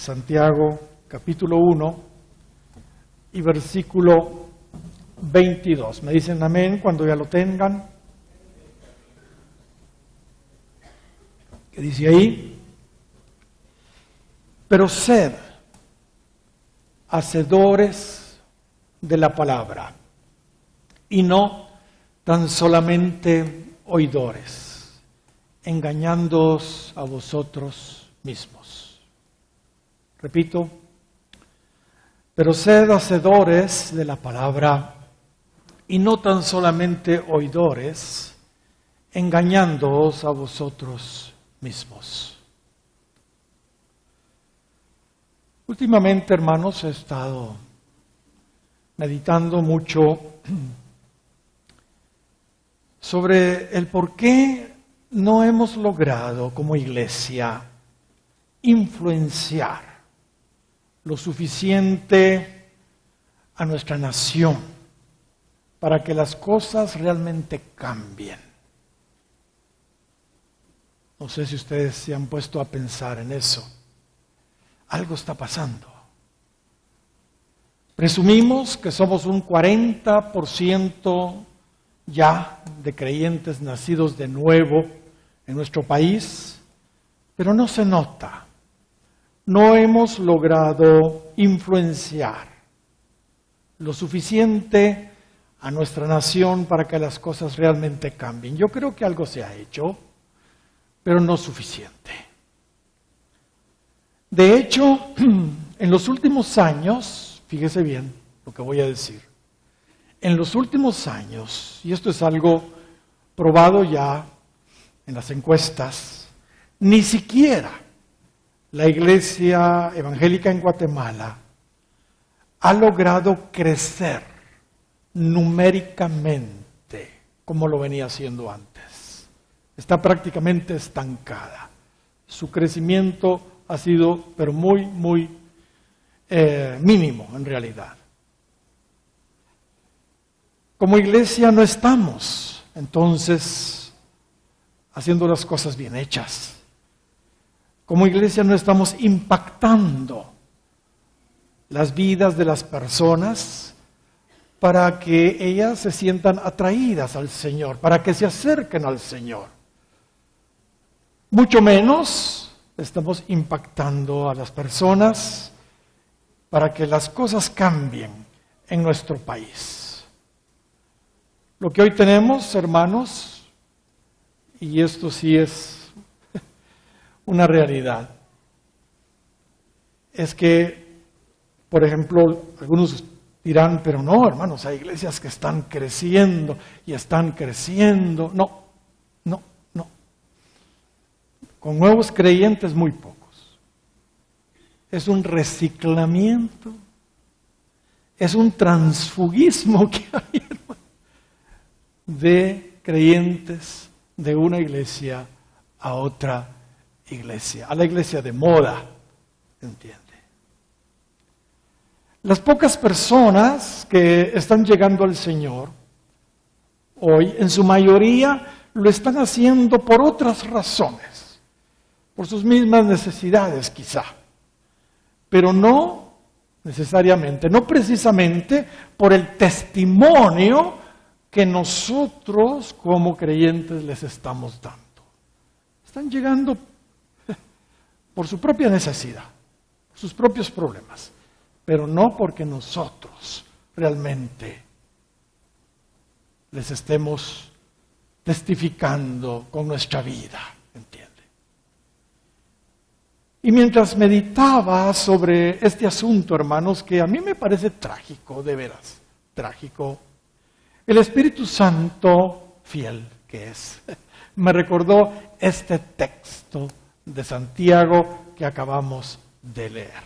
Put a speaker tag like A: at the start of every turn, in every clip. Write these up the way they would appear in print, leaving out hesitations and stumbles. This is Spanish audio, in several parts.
A: Santiago capítulo 1 y versículo 22. ¿Me dicen amén cuando ya lo tengan? ¿Qué dice ahí? Pero sed hacedores de la palabra y no tan solamente oidores, engañándoos a vosotros mismos. Repito, pero sed hacedores de la palabra y no tan solamente oidores, engañándoos a vosotros mismos. Últimamente, hermanos, he estado meditando mucho sobre el por qué no hemos logrado como iglesia influenciar lo suficiente a nuestra nación para que las cosas realmente cambien. No sé si ustedes se han puesto a pensar en eso. Algo está pasando. Presumimos que somos un 40% ya de creyentes nacidos de nuevo en nuestro país, pero no se nota. No hemos logrado influenciar lo suficiente a nuestra nación para que las cosas realmente cambien. Yo creo que algo se ha hecho, pero no suficiente. De hecho, en los últimos años, fíjese bien lo que voy a decir, en los últimos años, y esto es algo probado ya en las encuestas, ni siquiera la Iglesia Evangélica en Guatemala ha logrado crecer numéricamente como lo venía haciendo antes. Está prácticamente estancada. Su crecimiento ha sido, pero muy mínimo en realidad. Como iglesia no estamos, entonces, haciendo las cosas bien hechas. Como iglesia no estamos impactando las vidas de las personas para que ellas se sientan atraídas al Señor, para que se acerquen al Señor. Mucho menos estamos impactando a las personas para que las cosas cambien en nuestro país. Lo que hoy tenemos, hermanos, y esto sí es una realidad, es que, por ejemplo, algunos dirán, pero no, hermanos, hay iglesias que están creciendo y están creciendo. No. Con nuevos creyentes muy pocos. Es un reciclamiento, es un transfugismo que hay, hermano, de creyentes de una iglesia a otra iglesia, a la iglesia de moda, ¿entiende? Las pocas personas que están llegando al Señor hoy, en su mayoría, lo están haciendo por otras razones, por sus mismas necesidades quizá, pero no necesariamente, no precisamente por el testimonio que nosotros como creyentes les estamos dando. Están llegando por su propia necesidad, por sus propios problemas, pero no porque nosotros realmente les estemos testificando con nuestra vida, ¿entiende? Y mientras meditaba sobre este asunto, hermanos, que a mí me parece trágico, de veras, trágico, el Espíritu Santo, fiel que es, me recordó este texto de Santiago que acabamos de leer.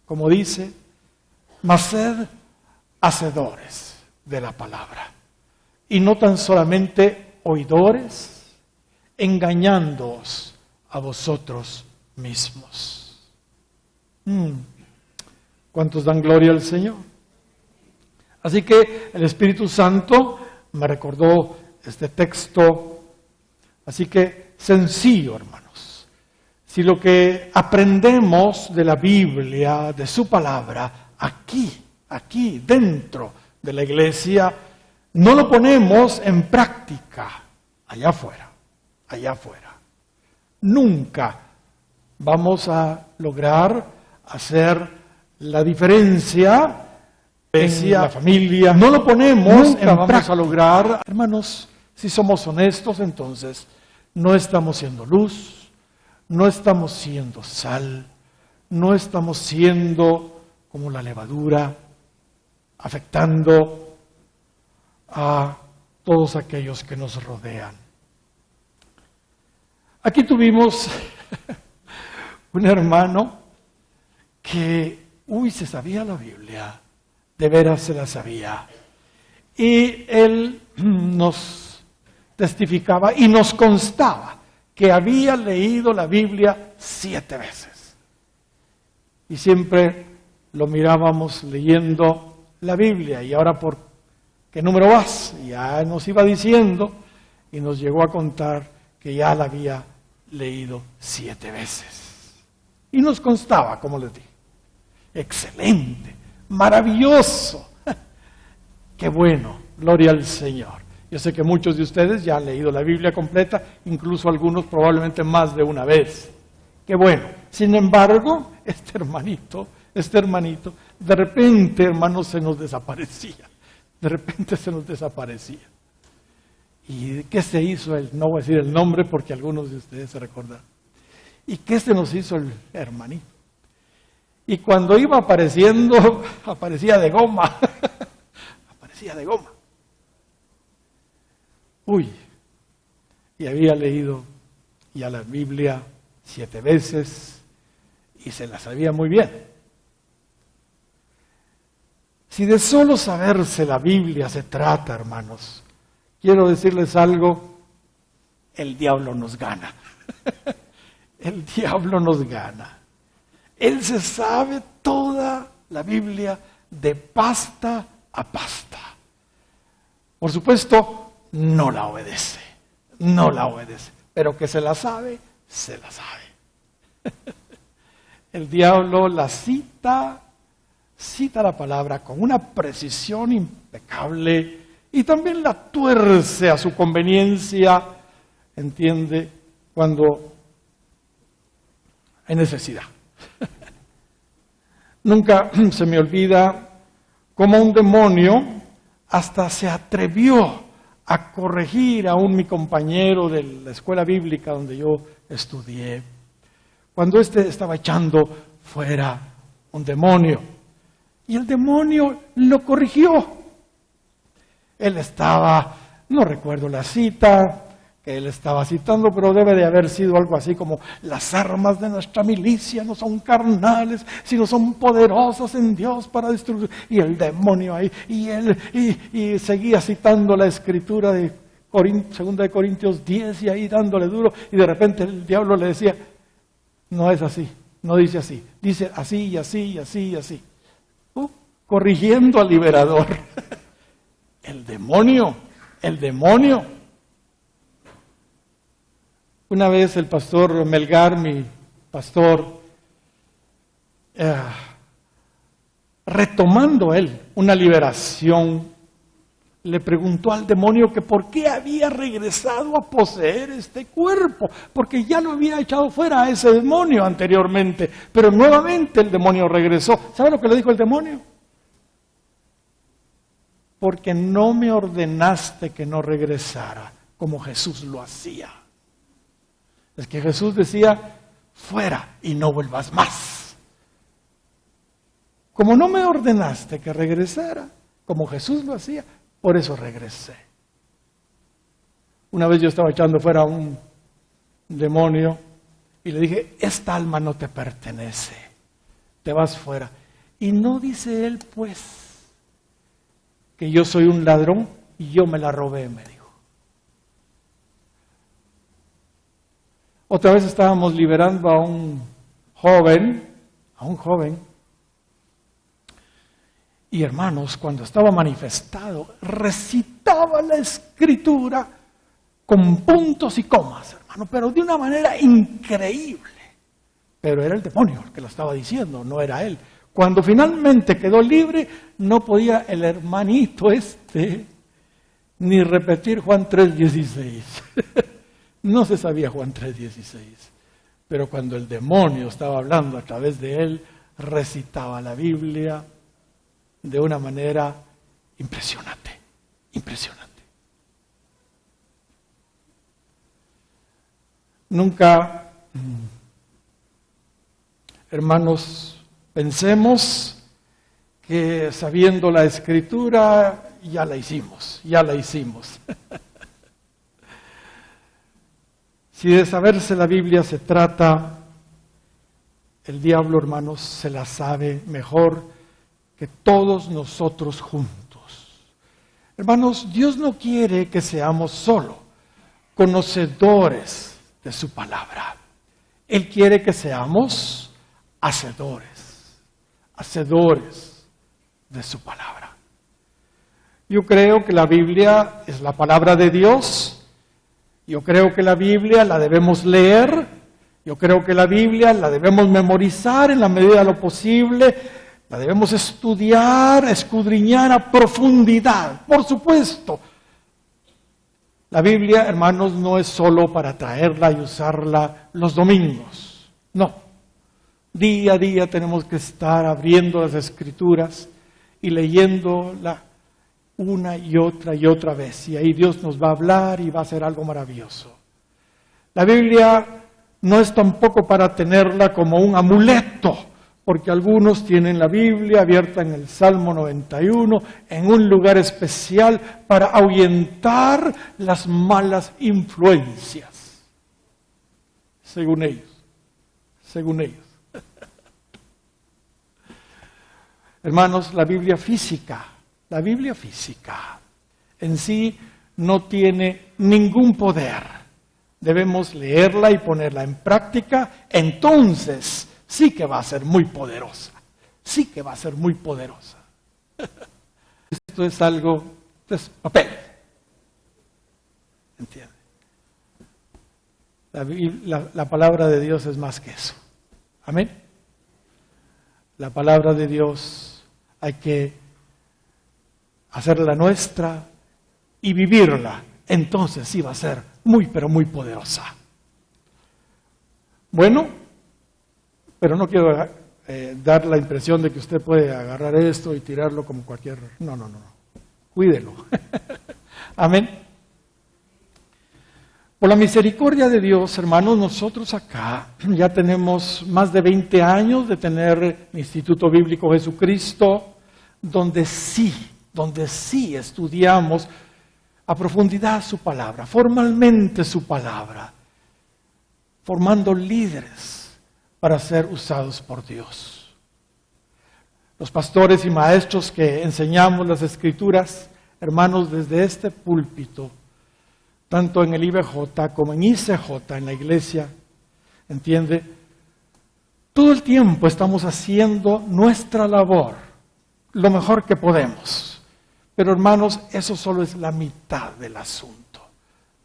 A: Como dice, mas sed hacedores de la palabra, y no tan solamente oidores, engañándoos a vosotros mismos. ¿Cuántos dan gloria al Señor? Así que el Espíritu Santo me recordó este texto. Así que sencillo, hermanos. Si lo que aprendemos de la Biblia, de su palabra, aquí, dentro de la iglesia, no lo ponemos en práctica allá afuera, nunca vamos a lograr hacer la diferencia en la familia. No lo ponemos en práctica. Vamos a lograr, hermanos, si somos honestos, entonces no estamos siendo luz, no estamos siendo sal, no estamos siendo como la levadura, afectando a todos aquellos que nos rodean. Aquí tuvimos un hermano que, se sabía la Biblia, de veras se la sabía. Y él nos testificaba y nos constaba que había leído la Biblia 7 veces. Y siempre lo mirábamos leyendo la Biblia. Y ahora, ¿por qué número vas? Y ya nos iba diciendo y nos llegó a contar que ya la había leído 7 veces. Y nos constaba, como les dije. Excelente, maravilloso. Qué bueno, gloria al Señor. Yo sé que muchos de ustedes ya han leído la Biblia completa, incluso algunos probablemente más de una vez. Qué bueno. Sin embargo, este hermanito, de repente, hermanos, se nos desaparecía. ¿Y qué se hizo él? No voy a decir el nombre porque algunos de ustedes se recordarán. ¿Y qué se nos hizo el hermanito? Y cuando iba apareciendo, aparecía de goma. Y había leído ya la Biblia 7 veces y se la sabía muy bien. Si de solo saberse la Biblia se trata, hermanos, quiero decirles algo, el diablo nos gana. El diablo nos gana. Él se sabe toda la Biblia de pasta a pasta. Por supuesto, no la obedece, pero que se la sabe, se la sabe. El diablo la cita la palabra con una precisión impecable y también la tuerce a su conveniencia, entiende, cuando hay necesidad. Nunca se me olvida cómo un demonio hasta se atrevió a corregir a mi compañero de la escuela bíblica donde yo estudié, cuando estaba echando fuera un demonio. Y el demonio lo corrigió. Él estaba, no recuerdo la cita que él estaba citando, pero debe de haber sido algo así como: las armas de nuestra milicia no son carnales, sino son poderosas en Dios para destruir. Y el demonio ahí, y seguía citando la escritura de 2 de Corintios 10 y ahí dándole duro, y de repente el diablo le decía: no es así, no dice así, dice así y así y así y así. Corrigiendo al liberador. El demonio. Una vez el pastor Melgar, mi pastor, retomando él una liberación, le preguntó al demonio que por qué había regresado a poseer este cuerpo, porque ya lo había echado fuera a ese demonio anteriormente, pero nuevamente el demonio regresó. ¿Sabe lo que le dijo el demonio? Porque no me ordenaste que no regresara como Jesús lo hacía. Es que Jesús decía: fuera y no vuelvas más. Como no me ordenaste que regresara como Jesús lo hacía, por eso regresé. Una vez yo estaba echando fuera a un demonio y le dije: esta alma no te pertenece, te vas fuera. Y no dice él, pues, que yo soy un ladrón y yo me la robé, me dijo. Otra vez estábamos liberando a un joven, y hermanos, cuando estaba manifestado, recitaba la escritura con puntos y comas, hermano, pero de una manera increíble. pero era el demonio el que lo estaba diciendo, no era él. Cuando finalmente quedó libre, no podía el hermanito ni repetir Juan 3:16. No se sabía Juan 3:16. Pero cuando el demonio estaba hablando a través de él, recitaba la Biblia de una manera impresionante, impresionante. Nunca, hermanos, pensemos que sabiendo la Escritura ya la hicimos, ya la hicimos. Si de saberse la Biblia se trata, el diablo, hermanos, se la sabe mejor que todos nosotros juntos. Hermanos, Dios no quiere que seamos solo conocedores de su palabra. Él quiere que seamos hacedores de su palabra. Yo creo que la Biblia es la palabra de Dios. Yo creo que la Biblia la debemos leer. Yo creo que la Biblia la debemos memorizar en la medida de lo posible. La debemos estudiar, escudriñar a profundidad, por supuesto. La Biblia, hermanos, no es solo para traerla y usarla los domingos. No. Día a día tenemos que estar abriendo las Escrituras y leyéndola una y otra vez. Y ahí Dios nos va a hablar y va a hacer algo maravilloso. La Biblia no es tampoco para tenerla como un amuleto, porque algunos tienen la Biblia abierta en el Salmo 91, en un lugar especial para ahuyentar las malas influencias. Según ellos. Hermanos, la Biblia física en sí no tiene ningún poder. Debemos leerla y ponerla en práctica, entonces sí que va a ser muy poderosa. Sí que va a ser muy poderosa. Esto es algo, es papel. ¿Entiende? La palabra de Dios es más que eso. Amén. La palabra de Dios hay que hacerla nuestra y vivirla. Entonces sí va a ser muy, pero muy poderosa. Bueno, pero no quiero dar la impresión de que usted puede agarrar esto y tirarlo como cualquier... No. Cuídelo. Amén. Por la misericordia de Dios, hermanos, nosotros acá ya tenemos más de 20 años de tener el Instituto Bíblico Jesucristo, donde sí estudiamos a profundidad su palabra, formalmente su palabra, formando líderes para ser usados por Dios. Los pastores y maestros que enseñamos las Escrituras, hermanos, desde este púlpito, tanto en el IBJ como en ICJ, en la iglesia, ¿entiende? Todo el tiempo estamos haciendo nuestra labor, lo mejor que podemos. Pero hermanos, eso solo es la mitad del asunto.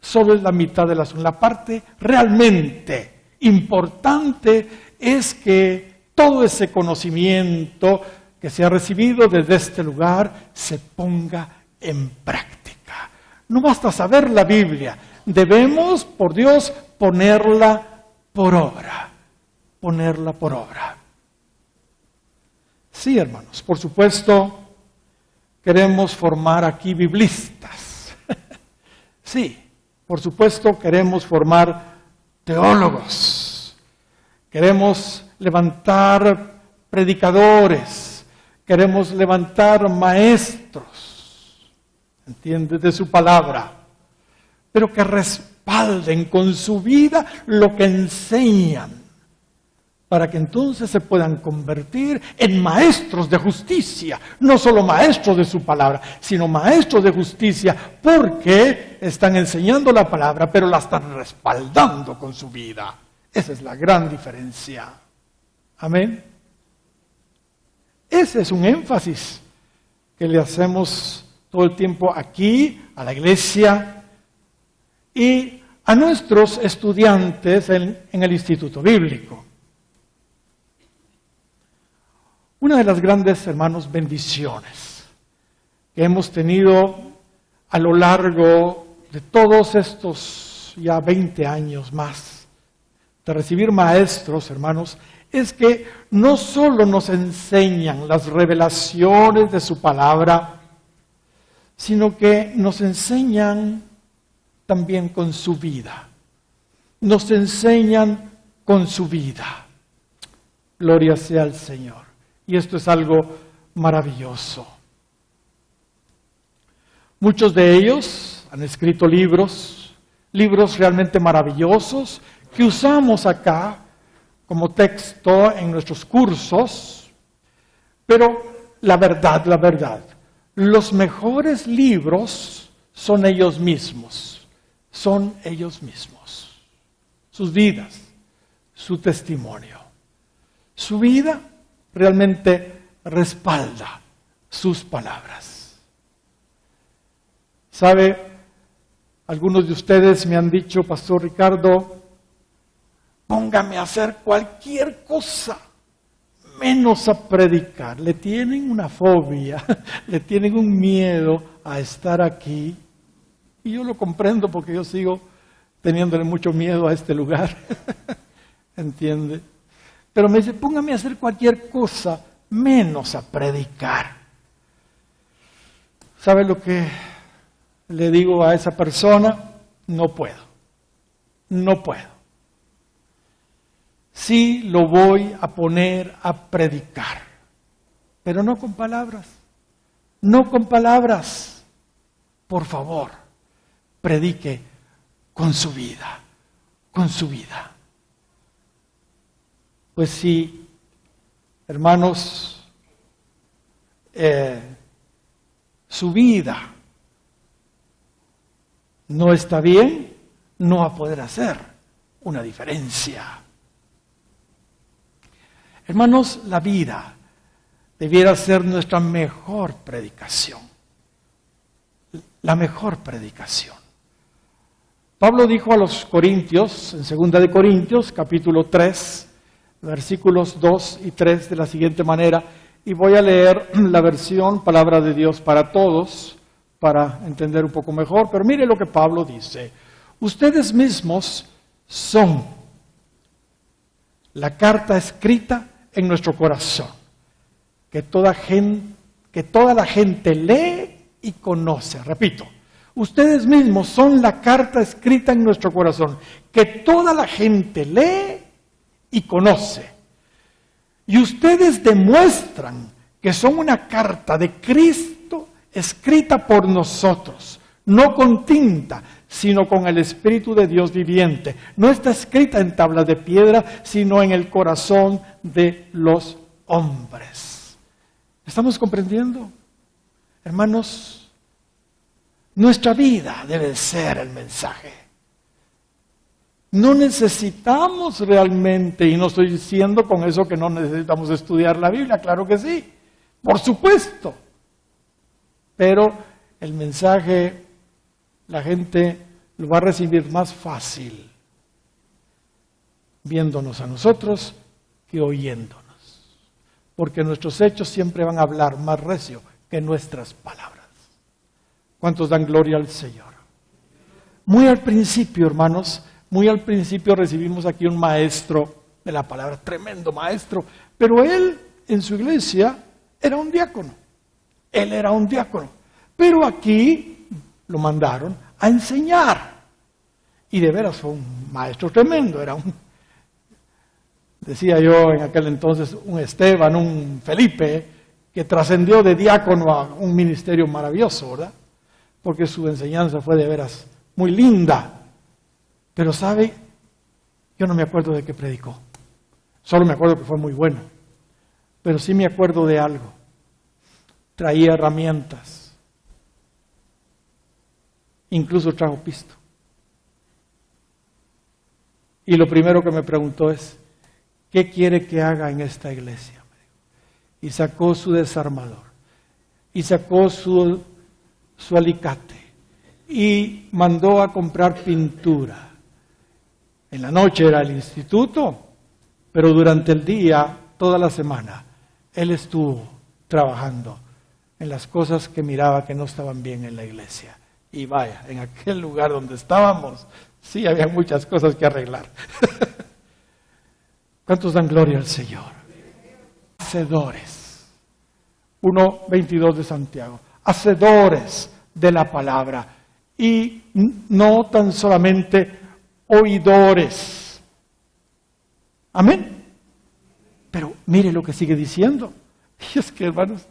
A: Solo es la mitad del asunto. La parte realmente importante es que todo ese conocimiento que se ha recibido desde este lugar se ponga en práctica. No basta saber la Biblia, debemos, por Dios, ponerla por obra. Ponerla por obra. Sí, hermanos, por supuesto, queremos formar aquí biblistas. Sí, por supuesto, queremos formar teólogos. Queremos levantar predicadores. Queremos levantar maestros. ¿Entiendes? De su palabra. Pero que respalden con su vida lo que enseñan. Para que entonces se puedan convertir en maestros de justicia. No solo maestros de su palabra, sino maestros de justicia. Porque están enseñando la palabra, pero la están respaldando con su vida. Esa es la gran diferencia. Amén. Ese es un énfasis que le hacemos todo el tiempo aquí, a la iglesia y a nuestros estudiantes en el Instituto Bíblico. Una de las grandes, hermanos, bendiciones que hemos tenido a lo largo de todos estos ya 20 años más de recibir maestros, hermanos, es que no solo nos enseñan las revelaciones de su palabra, sino que nos enseñan también con su vida. Nos enseñan con su vida. Gloria sea al Señor. Y esto es algo maravilloso. Muchos de ellos han escrito libros realmente maravillosos que usamos acá como texto en nuestros cursos, pero la verdad, los mejores libros son ellos mismos, sus vidas, su testimonio. Su vida realmente respalda sus palabras. ¿Sabe? Algunos de ustedes me han dicho, Pastor Ricardo, póngame a hacer cualquier cosa, menos a predicar. Le tienen una fobia, le tienen un miedo a estar aquí. Y yo lo comprendo porque yo sigo teniéndole mucho miedo a este lugar. ¿Entiende? Pero me dice, póngame a hacer cualquier cosa, menos a predicar. ¿Sabe lo que le digo a esa persona? No puedo. Sí lo voy a poner a predicar, pero no con palabras. Por favor, predique con su vida. Pues sí, hermanos, su vida no está bien, no va a poder hacer una diferencia. Hermanos, la vida debiera ser nuestra mejor predicación. La mejor predicación. Pablo dijo a los Corintios, en 2 de Corintios, capítulo 3, versículos 2 y 3 de la siguiente manera, y voy a leer la versión Palabra de Dios para Todos, para entender un poco mejor, pero mire lo que Pablo dice. Ustedes mismos son la carta escrita en nuestro corazón, que toda la gente lee y conoce. Repito, ustedes mismos son la carta escrita en nuestro corazón, que toda la gente lee y conoce. Y ustedes demuestran que son una carta de Cristo escrita por nosotros, no con tinta, sino con el Espíritu de Dios viviente. No está escrita en tablas de piedra, sino en el corazón de los hombres. ¿Estamos comprendiendo? Hermanos, nuestra vida debe ser el mensaje. No necesitamos realmente, y no estoy diciendo con eso que no necesitamos estudiar la Biblia, claro que sí, por supuesto. Pero el mensaje, la gente lo va a recibir más fácil viéndonos a nosotros que oyéndonos. Porque nuestros hechos siempre van a hablar más recio que nuestras palabras. ¿Cuántos dan gloria al Señor? Muy al principio, hermanos, muy al principio recibimos aquí un maestro de la palabra, tremendo maestro, pero él en su iglesia era un diácono. Él era un diácono, pero aquí lo mandaron a enseñar. Y de veras fue un maestro tremendo, decía yo en aquel entonces, un Esteban, un Felipe, que trascendió de diácono a un ministerio maravilloso, ¿verdad? Porque su enseñanza fue de veras muy linda. Pero ¿sabe? Yo no me acuerdo de qué predicó. Solo me acuerdo que fue muy bueno. Pero sí me acuerdo de algo. Traía herramientas. Incluso trajo pisto. Y lo primero que me preguntó es, ¿qué quiere que haga en esta iglesia? Y sacó su desarmador. Y sacó su alicate. Y mandó a comprar pintura. En la noche era el instituto, pero durante el día, toda la semana, Él estuvo trabajando en las cosas que miraba que no estaban bien en la iglesia. Y vaya, en aquel lugar donde estábamos, sí había muchas cosas que arreglar. ¿Cuántos dan gloria al Señor? Hacedores. 1:22 de Santiago. Hacedores de la palabra. Y no tan solamente oidores. Amén. Pero mire lo que sigue diciendo. Y es que, hermanos,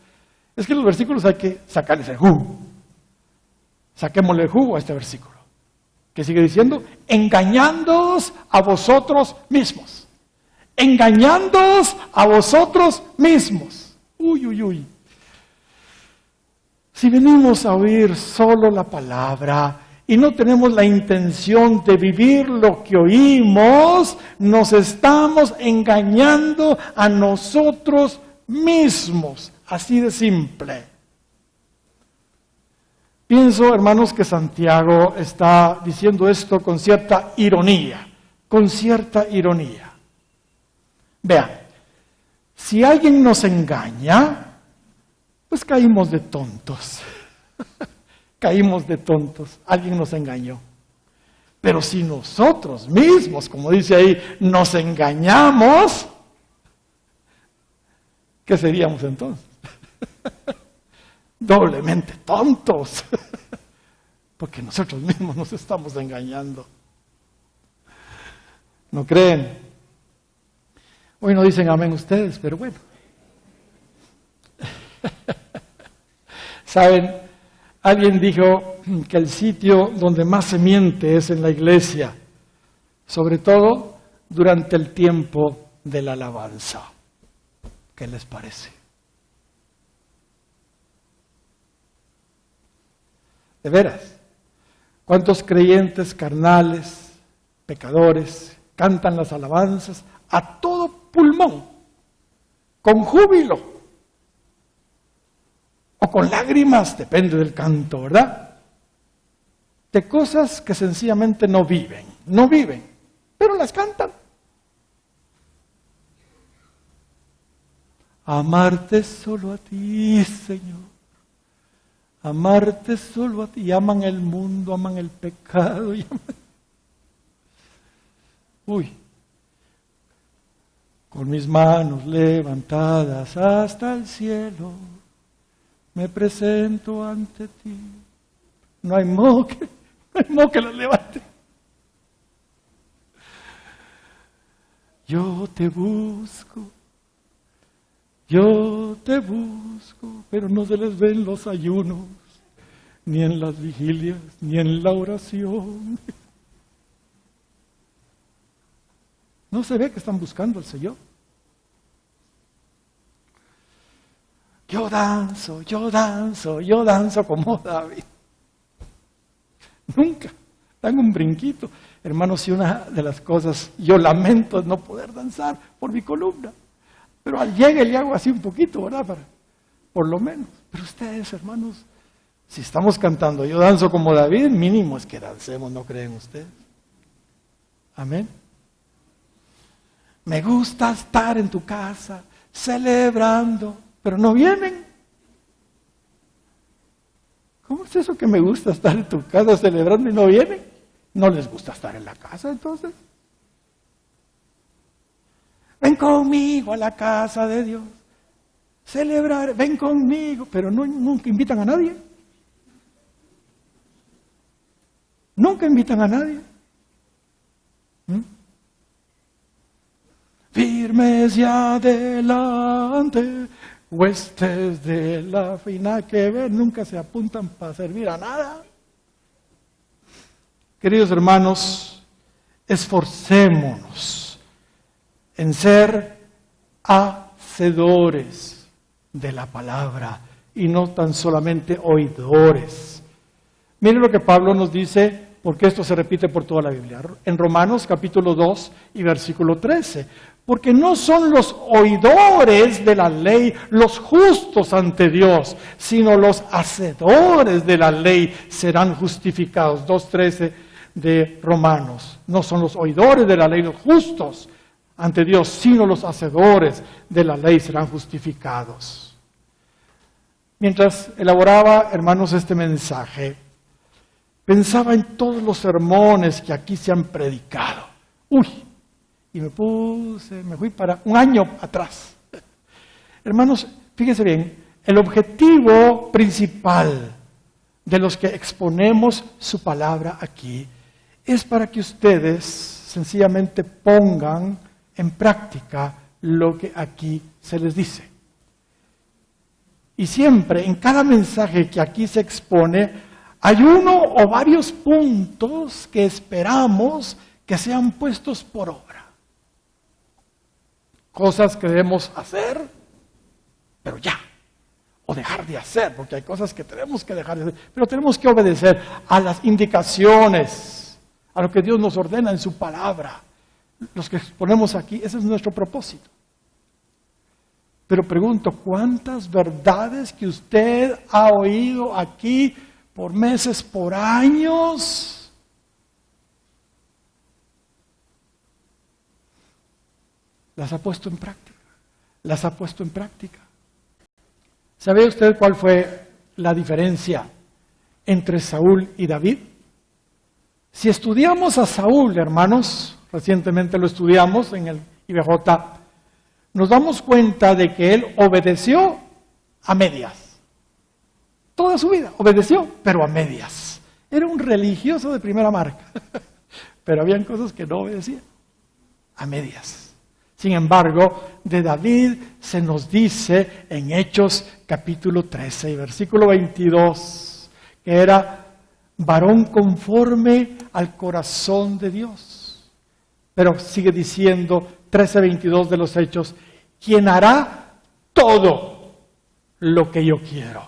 A: es que los versículos hay que sacarles el jugo. Saquémosle el jugo a este versículo. ¿Qué sigue diciendo? Engañándoos a vosotros mismos. Engañándoos a vosotros mismos. Uy, uy, uy. Si venimos a oír solo la palabra y no tenemos la intención de vivir lo que oímos, nos estamos engañando a nosotros mismos. Así de simple. Pienso, hermanos, que Santiago está diciendo esto con cierta ironía. Con cierta ironía. Vean, si alguien nos engaña, pues caímos de tontos. Caímos de tontos. Alguien nos engañó. Pero si nosotros mismos, como dice ahí, nos engañamos, ¿qué seríamos entonces? Doblemente tontos. Porque nosotros mismos nos estamos engañando. ¿No creen? Hoy no dicen amén ustedes, pero bueno. ¿Saben? Alguien dijo que el sitio donde más se miente es en la iglesia, sobre todo durante el tiempo de la alabanza. ¿Qué les parece? De veras, ¿cuántos creyentes carnales, pecadores, cantan las alabanzas a todo pulmón, con júbilo, o con lágrimas, depende del canto, ¿verdad? De cosas que sencillamente no viven, pero las cantan. Amarte solo a ti, Señor. Amarte solo a ti. Y aman el mundo, aman el pecado. Uy. Con mis manos levantadas hasta el cielo, me presento ante ti. No hay modo que las levante. Yo te busco, pero no se les ven los ayunos, ni en las vigilias, ni en la oración. No se ve que están buscando al Señor. Yo danzo como David. Nunca dan un brinquito. Hermanos, si una de las cosas, yo lamento es no poder danzar por mi columna. Pero al llegue le hago así un poquito, ¿verdad? Por lo menos. Pero ustedes, hermanos, si estamos cantando yo danzo como David, mínimo es que dancemos, ¿no creen ustedes? Amén. Me gusta estar en tu casa celebrando, pero no vienen. ¿Cómo es eso que me gusta estar en tu casa celebrando y no vienen? ¿No les gusta estar en la casa entonces? Ven conmigo a la casa de Dios, celebrar, ven conmigo, pero nunca invitan a nadie. Nunca invitan a nadie. Firmes y adelante, huestes de la fina que ven, nunca se apuntan para servir a nada. Queridos hermanos, esforcémonos en ser hacedores de la palabra y no tan solamente oidores. Miren lo que Pablo nos dice, porque esto se repite por toda la Biblia. En Romanos capítulo 2 y versículo 13. Porque no son los oidores de la ley los justos ante Dios, sino los hacedores de la ley serán justificados. 2:13 de Romanos. No son los oidores de la ley los justos ante Dios, sino los hacedores de la ley serán justificados. Mientras elaboraba, hermanos, este mensaje, pensaba en todos los sermones que aquí se han predicado. Y me fui para un año atrás. Hermanos, fíjense bien, el objetivo principal de los que exponemos su palabra aquí es para que ustedes sencillamente pongan en práctica lo que aquí se les dice. Y siempre, en cada mensaje que aquí se expone, hay uno o varios puntos que esperamos que sean puestos por obra. Cosas que debemos hacer, pero ya. O dejar de hacer, porque hay cosas que tenemos que dejar de hacer. Pero tenemos que obedecer a las indicaciones, a lo que Dios nos ordena en su palabra. Los que exponemos aquí, ese es nuestro propósito. Pero pregunto, ¿cuántas verdades que usted ha oído aquí por meses, por años? Las ha puesto en práctica. Las ha puesto en práctica. ¿Sabe usted cuál fue la diferencia entre Saúl y David? Si estudiamos a Saúl, hermanos, recientemente lo estudiamos en el IBJ, nos damos cuenta de que él obedeció a medias. Toda su vida obedeció, pero a medias. Era un religioso de primera marca, pero habían cosas que no obedecía, a medias. Sin embargo, de David se nos dice en Hechos capítulo 13 y versículo 22, que era varón conforme al corazón de Dios. Pero sigue diciendo 13:22 de los Hechos, quien hará todo lo que yo quiero.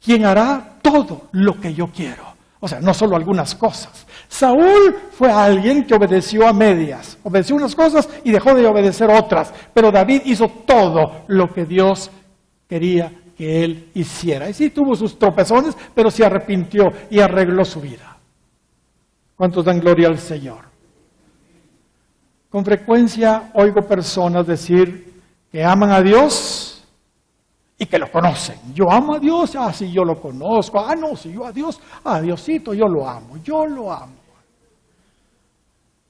A: Quien hará todo lo que yo quiero. O sea, no solo algunas cosas. Saúl fue alguien que obedeció a medias. Obedeció unas cosas y dejó de obedecer otras. Pero David hizo todo lo que Dios quería que él hiciera. Y sí tuvo sus tropezones, pero se arrepintió y arregló su vida. ¿Cuántos dan gloria al Señor? Con frecuencia oigo personas decir que aman a Dios y que lo conocen. Yo amo a Dios, sí, yo lo conozco. No, si yo a Dios, a Diosito, yo lo amo.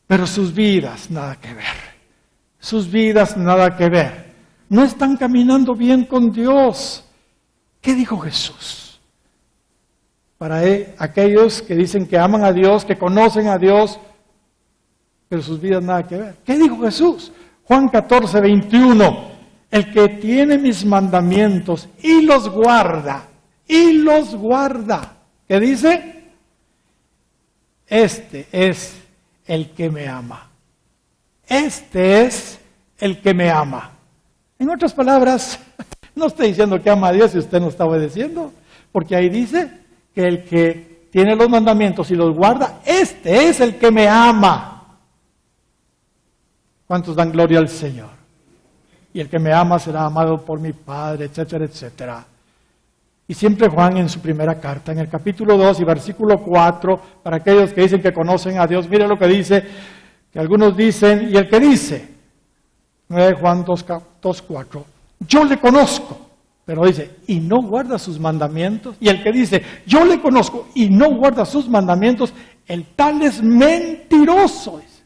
A: Pero sus vidas, nada que ver. Sus vidas, nada que ver. No están caminando bien con Dios. ¿Qué dijo Jesús? Para aquellos que dicen que aman a Dios, que conocen a Dios, pero sus vidas nada que ver. ¿Qué dijo Jesús? Juan 14:21. El que tiene mis mandamientos y los guarda, ¿qué dice? Este es el que me ama. Este es el que me ama. En otras palabras, no estoy diciendo que ama a Dios si usted no está obedeciendo, porque ahí dice que el que tiene los mandamientos y los guarda, este es el que me ama. ¿Cuántos dan gloria al Señor? Y el que me ama será amado por mi Padre, etcétera, etcétera. Y siempre Juan en su primera carta, en el capítulo 2 y versículo 4, para aquellos que dicen que conocen a Dios, mire lo que dice, que algunos dicen, y el que dice, 9 Juan 2:4, yo le conozco, pero dice, y no guarda sus mandamientos, y el que dice, yo le conozco y no guarda sus mandamientos, el tal es mentiroso, dice,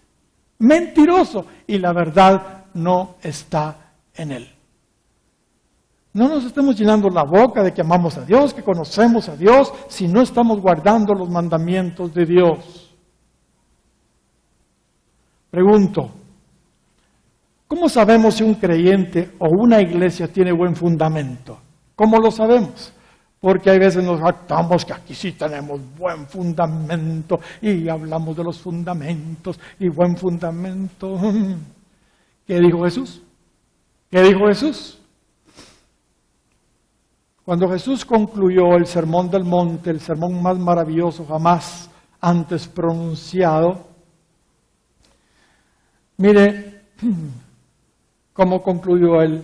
A: mentiroso, y la verdad no está en él. No nos estemos llenando la boca de que amamos a Dios, que conocemos a Dios, si no estamos guardando los mandamientos de Dios. Pregunto, ¿cómo sabemos si un creyente o una iglesia tiene buen fundamento? ¿Cómo lo sabemos? Porque hay veces nos jactamos que aquí sí tenemos buen fundamento y hablamos de los fundamentos y buen fundamento. ¿Qué dijo Jesús? ¿Qué dijo Jesús? Cuando Jesús concluyó el Sermón del Monte, el sermón más maravilloso jamás antes pronunciado, mire cómo concluyó él,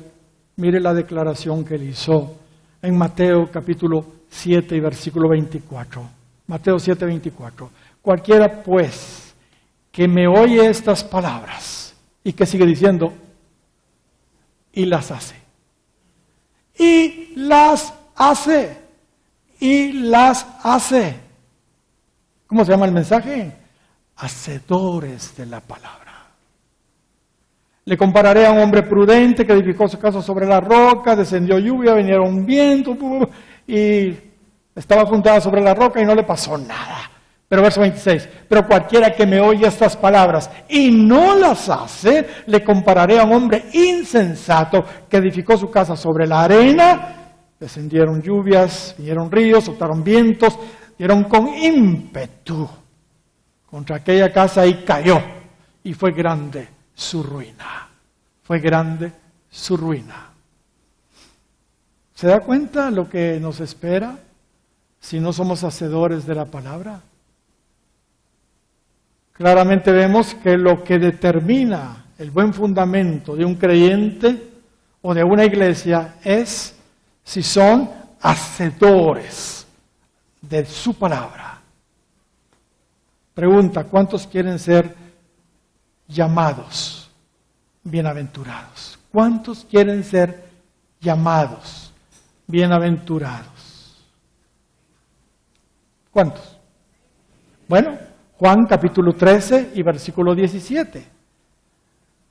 A: mire la declaración que él hizo en Mateo capítulo 7 y versículo 24. Mateo 7:24. Cualquiera pues que me oye estas palabras ¿Y qué sigue diciendo? Y las hace. Y las hace. Y las hace. ¿Cómo se llama el mensaje? Hacedores de la palabra. Le compararé a un hombre prudente que edificó su casa sobre la roca, descendió lluvia, vinieron un viento, y estaba fundada sobre la roca y no le pasó nada. Pero verso 26, pero cualquiera que me oye estas palabras y no las hace, le compararé a un hombre insensato que edificó su casa sobre la arena, descendieron lluvias, vinieron ríos, soplaron vientos, dieron con ímpetu contra aquella casa y cayó, y fue grande su ruina. Fue grande su ruina. ¿Se da cuenta lo que nos espera si no somos hacedores de la palabra? Claramente vemos que lo que determina el buen fundamento de un creyente o de una iglesia es si son hacedores de su palabra. Pregunta, ¿cuántos quieren ser llamados bienaventurados? ¿Cuántos quieren ser llamados bienaventurados? ¿Cuántos? Bueno, Juan capítulo 13 y versículo 17.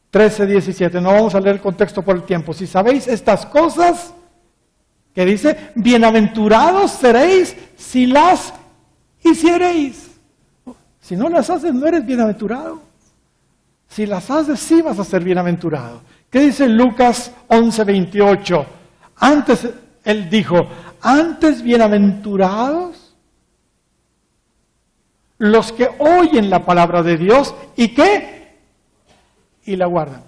A: 13, 17. No vamos a leer el contexto por el tiempo. Si sabéis estas cosas, que dice, bienaventurados seréis si las hiciereis. Si no las haces, no eres bienaventurado. Si las haces, sí vas a ser bienaventurado. ¿Qué dice Lucas 11, 28? Antes, él dijo, antes bienaventurados los que oyen la palabra de Dios y ¿qué? Y la guardan.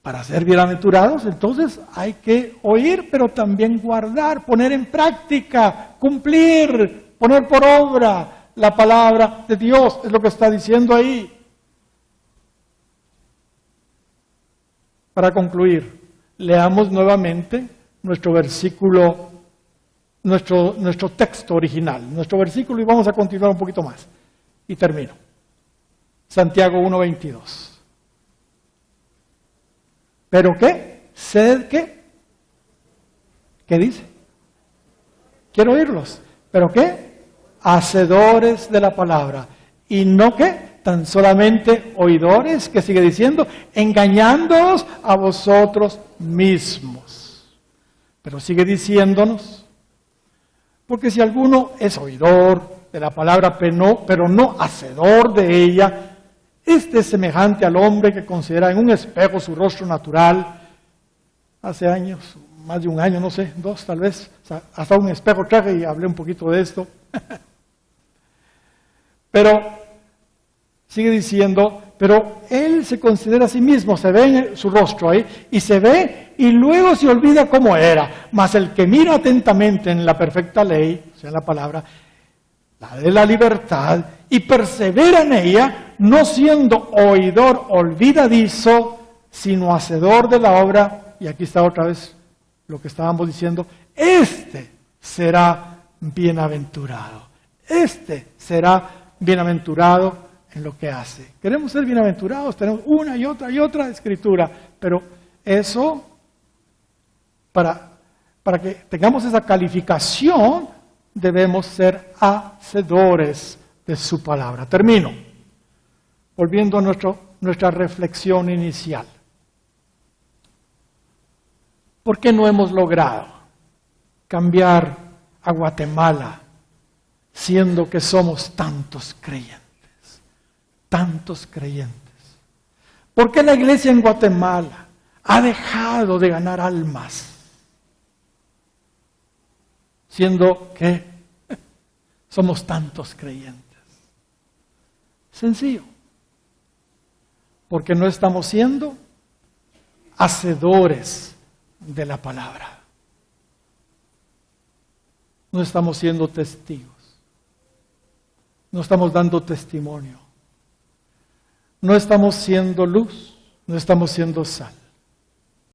A: Para ser bienaventurados, entonces hay que oír, pero también guardar, poner en práctica, cumplir, poner por obra la palabra de Dios, es lo que está diciendo ahí. Para concluir, leamos nuevamente nuestro versículo, nuestro texto original, nuestro versículo, y vamos a continuar un poquito más. Y termino. Santiago 1:22. ¿Pero qué? ¿Sed qué? ¿Qué dice? Quiero oírlos. ¿Pero qué? Hacedores de la palabra. ¿Y no qué? Tan solamente oidores, que sigue diciendo, engañándoos a vosotros mismos. Pero sigue diciéndonos, porque si alguno es oidor de la palabra, pero no hacedor de ella, este es semejante al hombre que considera en un espejo su rostro natural. Hace años, más de un año, no sé, 2 tal vez, hasta un espejo traje y hablé un poquito de esto. Pero sigue diciendo, pero él se considera a sí mismo, se ve en su rostro ahí, y se ve y luego se olvida cómo era. Mas el que mira atentamente en la perfecta ley, o sea, la palabra, la de la libertad, y persevera en ella, no siendo oidor olvidadizo, sino hacedor de la obra, y aquí está otra vez lo que estábamos diciendo, este será bienaventurado. Este será bienaventurado en lo que hace. Queremos ser bienaventurados, tenemos una y otra escritura, pero eso, para que tengamos esa calificación, debemos ser hacedores de su palabra. Termino, volviendo a nuestra reflexión inicial. ¿Por qué no hemos logrado cambiar a Guatemala, siendo que somos tantos creyentes? Tantos creyentes. ¿Por qué la iglesia en Guatemala ha dejado de ganar almas? Siendo que somos tantos creyentes. Sencillo. Porque no estamos siendo hacedores de la palabra. No estamos siendo testigos. No estamos dando testimonio. No estamos siendo luz, no estamos siendo sal.